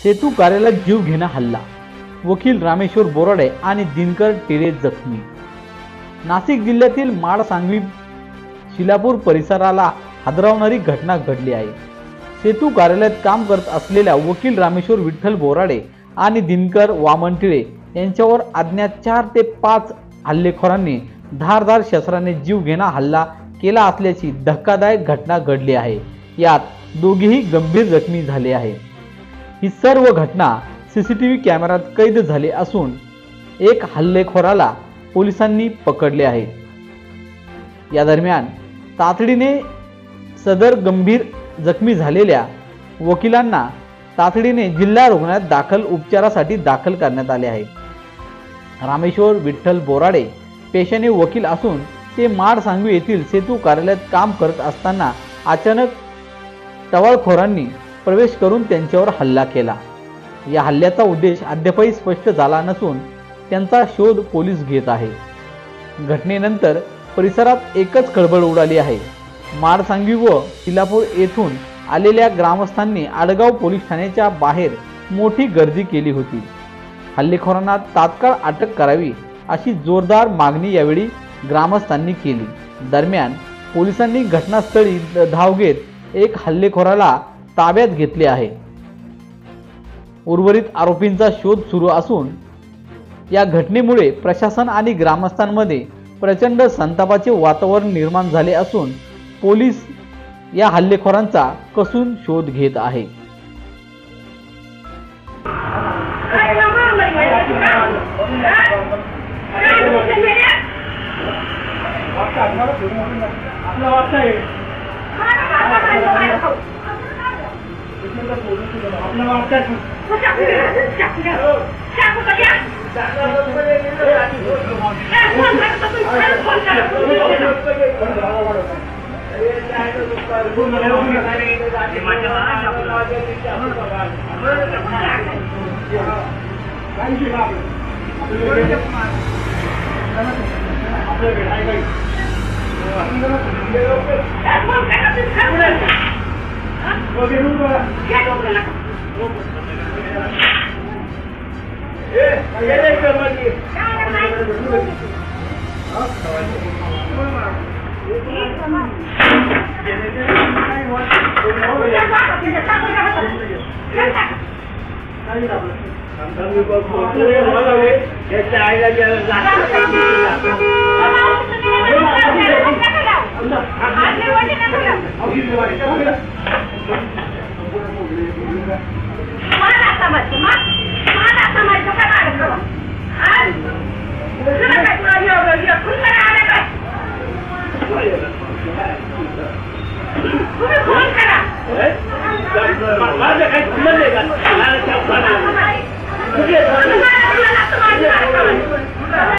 सेतू कार्यालयात जीवघेणा हल्ला, वकील रामेश्वर बोराडे आणि दिनकर टेरे जखमी। नाशिक जिल्ह्यातील माड सांगवी शिलापूर परिसराला हादरवणारी घटना घडली आहे। सेतू कार्यालयात काम करत असलेल्या वकील रामेश्वर विठ्ठल बोराडे आणि दिनकर वामन टिळे यांच्यावर अज्ञात 4 ते 5 हल्लेखोरांनी धारदार शस्त्राने जीवघेणा हल्ला केला असल्याची धक्कादायक घटना घडली आहे। यात दोघेही गंभीर जखमी झाले आहेत। ही सर्व घटना सीसीटीव्ही कॅमेऱ्यात कैद झाली असून एक हल्लेखोराला पोलिसांनी पकडले आहे। या दरम्यान तातडीने सदर गंभीर जखमी झालेल्या वकिलांना तातडीने जिल्हा रुग्णालयात उपचारासाठी दाखल करण्यात आले आहे। रामेश्वर विठ्ठल बोराडे पेशाने वकील असून ते माड सांगवी येथील सेतू कार्यालयात काम करत असताना अचानक टवाळखोरांनी प्रवेश करून त्यांच्यावर हल्ला केला। या हल्ल्याचा उद्देश अद्यापही स्पष्ट झाला नसून त्यांचा शोध पोलीस घेत आहेत। घटनेनंतर परिसरात एकच खळबळ उडाली आहे। माड सांगवी व शिलापूर येथून आलेल्या ग्रामस्थांनी आडगाव पोलीस ठाण्याच्या बाहेर मोठी गर्दी केली होती। हल्लेखोरांना तात्काळ अटक करावी अशी जोरदार मागणी यावेळी ग्रामस्थांनी केली। दरम्यान पोलिसांनी घटनास्थळी धाव घेत एक हल्लेखोराला ताब्यात घेतले आहे। उर्वरित आरोपींचा शोध सुरू असून या घटनेमुळे प्रशासन आणि ग्रामस्थांमध्ये प्रचंड संतापाचे वातावरण निर्माण झाले असून पोलीस या हल्लेखोरांचा कसून शोध घेत आहे।